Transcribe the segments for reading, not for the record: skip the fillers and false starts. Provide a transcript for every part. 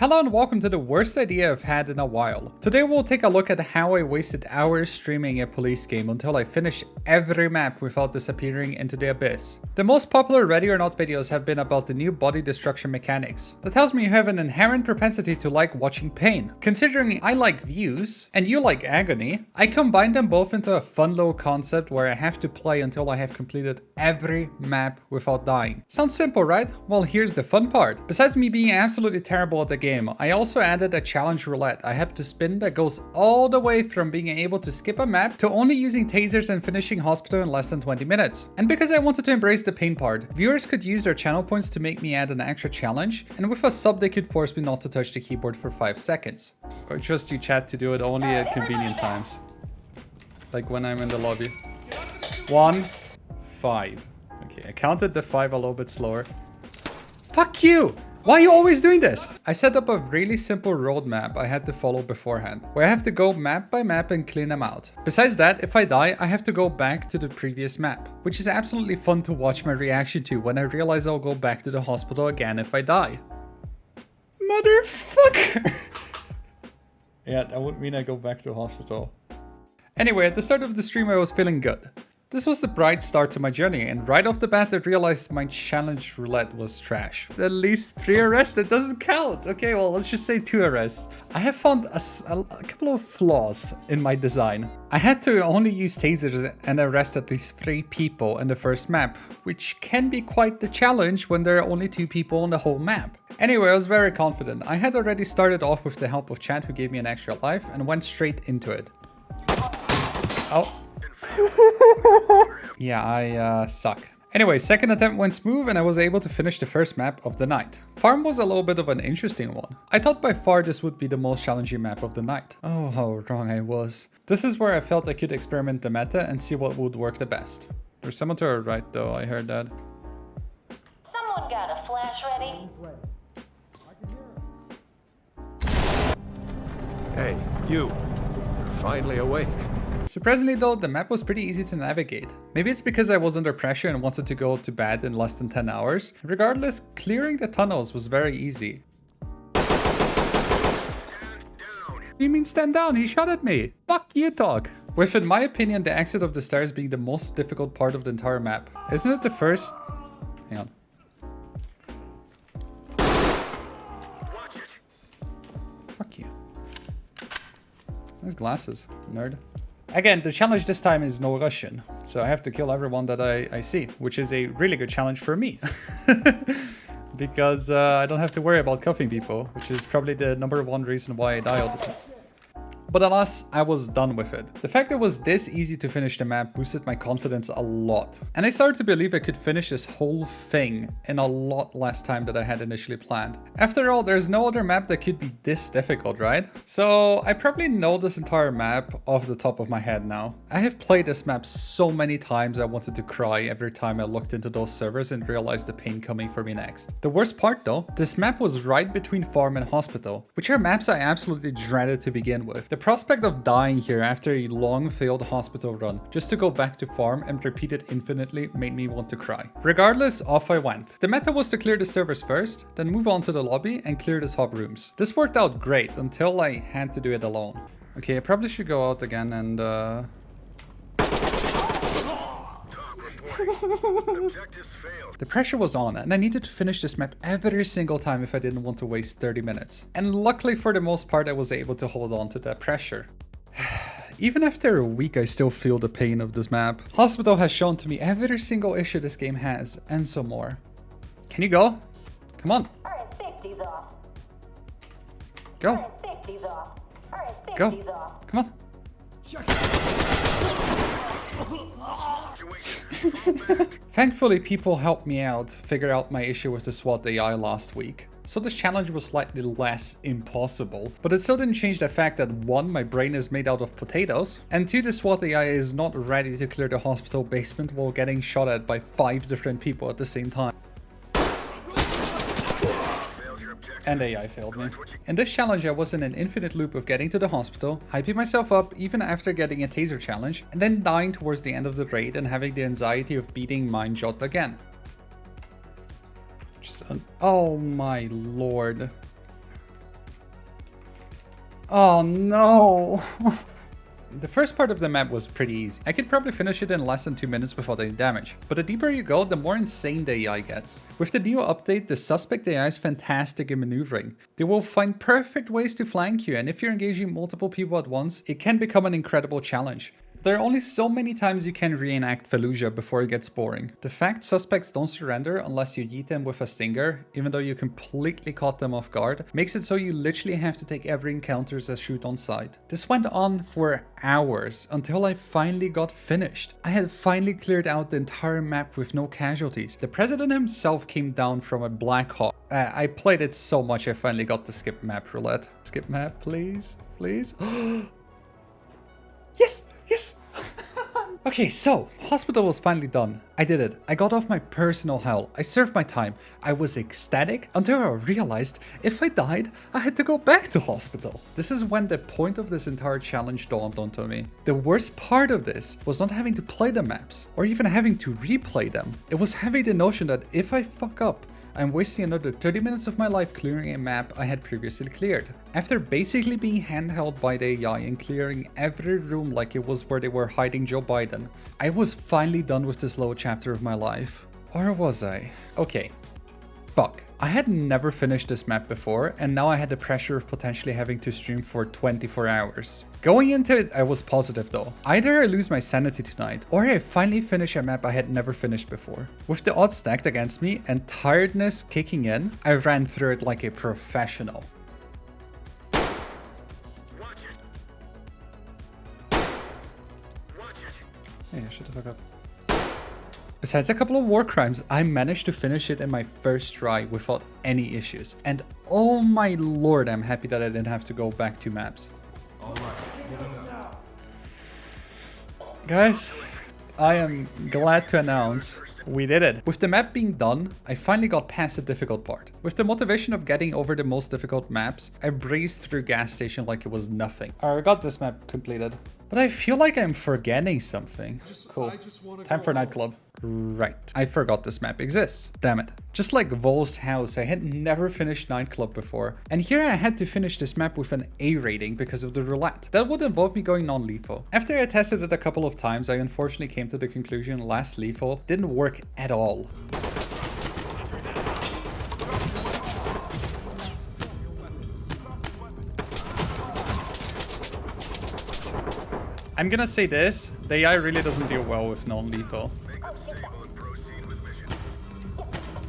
Hello and welcome to the worst idea I've had in a while. Today we'll take a look at how I wasted hours streaming a police game until I finished every map without disappearing into the abyss. The most popular Ready or Not videos have been about the new body destruction mechanics. That tells me you have an inherent propensity to like watching pain. Considering I like views and you like agony, I combined them both into a fun little concept where I have to play until I have completed every map without dying. Sounds simple, right? Well, here's the fun part. Besides me being absolutely terrible at the game, I also added a challenge roulette I have to spin that goes all the way from being able to skip a map to only using tasers and finishing hospital in less than 20 minutes. And because I wanted to embrace the pain part, viewers could use their channel points to make me add an extra challenge, and with a sub they could force me not to touch the keyboard for 5 seconds. Or trust you chat to do it only at convenient times. Like when I'm in the lobby. 1, 5. Okay, I counted the 5 a little bit slower. Fuck you! Why are you always doing this? I set up a really simple roadmap I had to follow beforehand, where I have to go map by map and clean them out. Besides that, if I die, I have to go back to the previous map, which is absolutely fun to watch my reaction to when I realize I'll go back to the hospital again if I die. Motherfucker! Yeah, that would mean I go back to the hospital. Anyway, at the start of the stream I was feeling good. This was the bright start to my journey, and right off the bat I realized my challenge roulette was trash. At least 3 arrests, that doesn't count. Okay, well, let's just say 2 arrests. I have found a couple of flaws in my design. I had to only use tasers and arrest at least 3 people in the first map, which can be quite the challenge when there are only 2 people on the whole map. Anyway, I was very confident. I had already started off with the help of chat who gave me an extra life and went straight into it. Oh. Yeah, I suck. Anyway, second attempt went smooth and I was able to finish the first map of the night. Farm was a little bit of an interesting one. I thought by far this would be the most challenging map of the night. Oh, how wrong I was. This is where I felt I could experiment the meta and see what would work the best. There's someone to our right though, I heard that. Someone got a flash ready? Hey, you. You're finally awake. Surprisingly though, the map was pretty easy to navigate. Maybe it's because I was under pressure and wanted to go to bed in less than 10 hours. Regardless, clearing the tunnels was very easy. You mean stand down? He shot at me. Fuck you, dog. With, in my opinion, the exit of the stairs being the most difficult part of the entire map. Isn't it the first? Hang on. Fuck you. Nice glasses, nerd. Again, the challenge this time is no Russian, so I have to kill everyone that I see, which is a really good challenge for me. Because I don't have to worry about cuffing people, which is probably the #1 reason why I die all the time. But alas, I was done with it. The fact that it was this easy to finish the map boosted my confidence a lot. And I started to believe I could finish this whole thing in a lot less time than I had initially planned. After all, there's no other map that could be this difficult, right? So I probably know this entire map off the top of my head now. I have played this map so many times I wanted to cry every time I looked into those servers and realized the pain coming for me next. The worst part though, this map was right between farm and hospital, which are maps I absolutely dreaded to begin with. The prospect of dying here after a long failed hospital run just to go back to farm and repeat it infinitely made me want to cry. Regardless, off I went. The meta was to clear the servers first, then move on to the lobby and clear the top rooms. This worked out great until I had to do it alone. Okay, I probably should go out again and The pressure was on and I needed to finish this map every single time if I didn't want to waste 30 minutes. And luckily for the most part I was able to hold on to that pressure. Even after a week I still feel the pain of this map. Hospital has shown to me every single issue this game has and some more. Can you go? Come on. Alright, safety's off. Go. Alright, safety's off. Alright, Go. safety's off. Come on. Thankfully, people helped me out figure out my issue with the SWAT AI last week. So this challenge was slightly less impossible, but it still didn't change the fact that 1, my brain is made out of potatoes, and 2, the SWAT AI is not ready to clear the hospital basement while getting shot at by 5 different people at the same time. And AI failed me. In this challenge I was in an infinite loop of getting to the hospital, hyping myself up even after getting a taser challenge, and then dying towards the end of the raid and having the anxiety of beating Mindshot again. Oh my lord. Oh no! The first part of the map was pretty easy. I could probably finish it in less than 2 minutes without any damage. But the deeper you go, the more insane the AI gets. With the new update, the suspect AI is fantastic in maneuvering. They will find perfect ways to flank you, and if you're engaging multiple people at once, it can become an incredible challenge. There are only so many times you can reenact Fallujah before it gets boring. The fact suspects don't surrender unless you yeet them with a stinger, even though you completely caught them off guard, makes it so you literally have to take every encounter as a shoot on sight. This went on for hours until I finally got finished. I had finally cleared out the entire map with no casualties. The president himself came down from a Black Hawk. I played it so much I finally got to skip map roulette. Skip map, please, please. Yes! Yes! Okay, so, hospital was finally done. I did it. I got off my personal hell. I served my time. I was ecstatic until I realized if I died, I had to go back to hospital. This is when the point of this entire challenge dawned onto me. The worst part of this was not having to play the maps, or even having to replay them. It was having the notion that if I fuck up, I'm wasting another 30 minutes of my life clearing a map I had previously cleared. After basically being handheld by the AI and clearing every room like it was where they were hiding Joe Biden, I was finally done with this slow chapter of my life. Or was I? Okay. Fuck. I had never finished this map before, and now I had the pressure of potentially having to stream for 24 hours. Going into it, I was positive though. Either I lose my sanity tonight, or I finally finish a map I had never finished before. With the odds stacked against me and tiredness kicking in, I ran through it like a professional. Hey, shut the fuck up. Besides a couple of war crimes, I managed to finish it in my first try without any issues. And oh my lord, I'm happy that I didn't have to go back 2 maps. Guys, I am glad to announce we did it. With the map being done, I finally got past the difficult part. With the motivation of getting over the most difficult maps, I breezed through gas station like it was nothing. I got this map completed. But I feel like I'm forgetting something. Cool. Time for nightclub. Right. I forgot this map exists. Damn it. Just like Vol's house, I had never finished nightclub before. And here I had to finish this map with an A rating because of the roulette. That would involve me going non-lethal. After I tested it a couple of times, I unfortunately came to the conclusion last lethal didn't work at all. I'm gonna say this, the AI really doesn't deal well with non-lethal.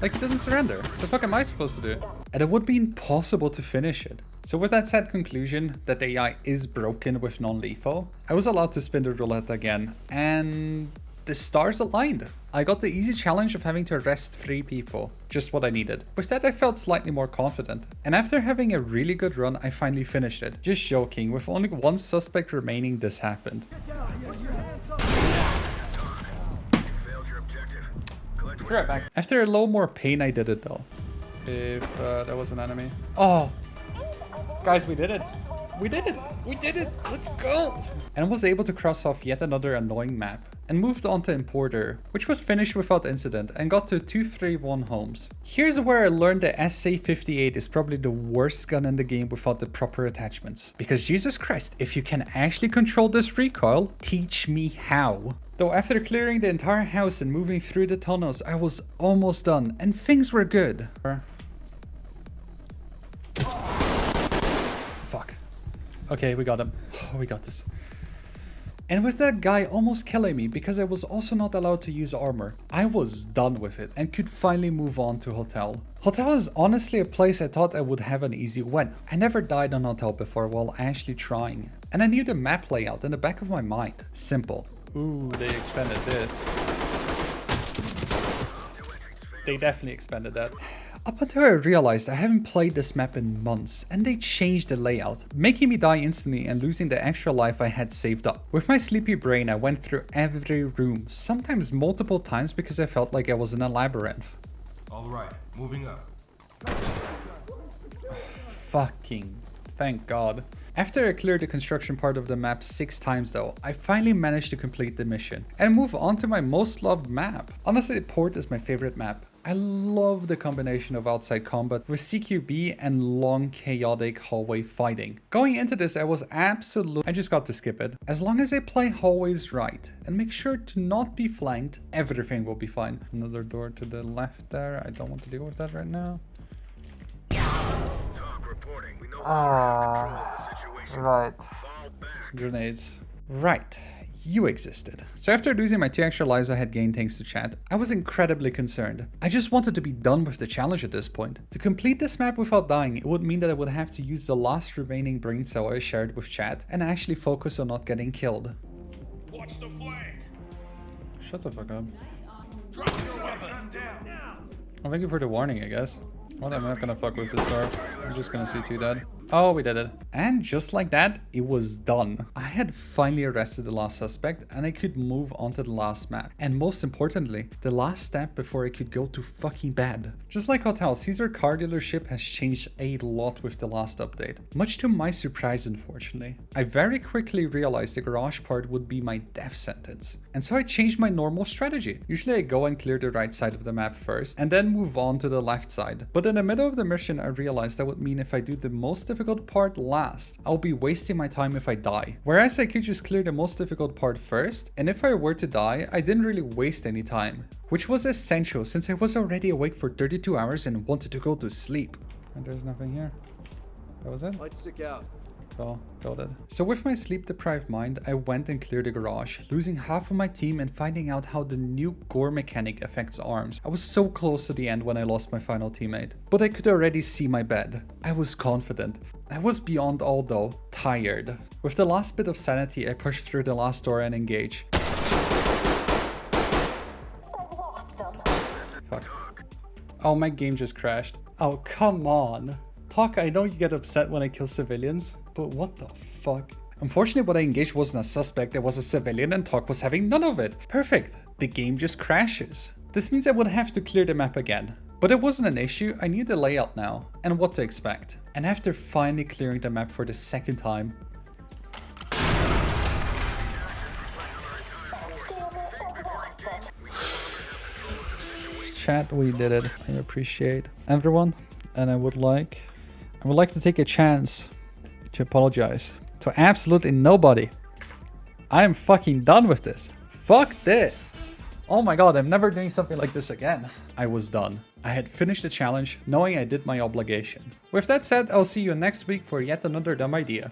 Like, it doesn't surrender. The fuck am I supposed to do? And it would be impossible to finish it. So with that sad conclusion that the AI is broken with non-lethal, I was allowed to spin the roulette again, and the stars aligned. I got the easy challenge of having to arrest 3 people, just what I needed. With that I felt slightly more confident, and after having a really good run I finally finished it. Just joking, with only 1 suspect remaining this happened. Be right back. After a little more pain I did it though. If there was an enemy. Oh! Guys, we did it! We did it! We did it! Let's go! And was able to cross off yet another annoying map and moved on to Importer, which was finished without incident and got to 231 homes. Here's where I learned that SA-58 is probably the worst gun in the game without the proper attachments. Because Jesus Christ, if you can actually control this recoil, teach me how. Though after clearing the entire house and moving through the tunnels, I was almost done and things were good. Fuck. Okay, we got him. Oh, we got this. And with that guy almost killing me because I was also not allowed to use armor, I was done with it and could finally move on to Hotel. Hotel is honestly a place I thought I would have an easy win. I never died on Hotel before while actually trying. And I knew the map layout in the back of my mind. Simple. Ooh, they expanded this. They definitely expanded that. Up until I realized I haven't played this map in months, and they changed the layout, making me die instantly and losing the extra life I had saved up. With my sleepy brain, I went through every room, sometimes multiple times because I felt like I was in a labyrinth. Alright, moving up. Fucking thank God. After I cleared the construction part of the map 6 times though, I finally managed to complete the mission and move on to my most loved map. Honestly, Port is my favorite map. I love the combination of outside combat with CQB and long chaotic hallway fighting. Going into this, I just got to skip it. As long as I play hallways right and make sure to not be flanked, everything will be fine. Another door to the left there. I don't want to deal with that right now. Right. Grenades. Right. You existed. So after losing my 2 extra lives I had gained thanks to chat, I was incredibly concerned. I just wanted to be done with the challenge at this point. To complete this map without dying, it would mean that I would have to use the last remaining brain cell I shared with chat and actually focus on not getting killed. Watch the flank. Shut the fuck up. Drop your weapon down. Well, thank you for the warning, I guess. Well, I'm not gonna fuck with this door. I'm just gonna see 2 dead. Oh, we did it. And just like that, it was done. I had finally arrested the last suspect and I could move on to the last map. And most importantly, the last step before I could go to fucking bed. Just like Hotel, Caesar car dealership has changed a lot with the last update. Much to my surprise, unfortunately. I very quickly realized the garage part would be my death sentence. And so I changed my normal strategy. Usually I go and clear the right side of the map first and then move on to the left side. But in the middle of the mission, I realized that would mean if I do the most difficult part last, I'll be wasting my time if I die. Whereas I could just clear the most difficult part first, and if I were to die, I didn't really waste any time, which was essential since I was already awake for 32 hours and wanted to go to sleep. And there's nothing here. That was it? Lights stick out. Oh, got it. So with my sleep-deprived mind, I went and cleared the garage, losing half of my team and finding out how the new gore mechanic affects arms. I was so close to the end when I lost my final teammate, but I could already see my bed. I was confident. I was beyond all though, tired. With the last bit of sanity, I pushed through the last door and engaged. Fuck. Oh, my game just crashed. Oh, come on. Talk, I know you get upset when I kill civilians, but what the fuck? Unfortunately, what I engaged wasn't a suspect, it was a civilian and Talk was having none of it. Perfect. The game just crashes. This means I would have to clear the map again. But it wasn't an issue, I knew the layout now, and what to expect. And after finally clearing the map for the second time, chat, we did it. I appreciate everyone, and I would like to take a chance to apologize to absolutely nobody. I am fucking done with this. Fuck this. Oh my god, I'm never doing something like this again. I was done. I had finished the challenge, knowing I did my obligation. With that said, I'll see you next week for yet another dumb idea.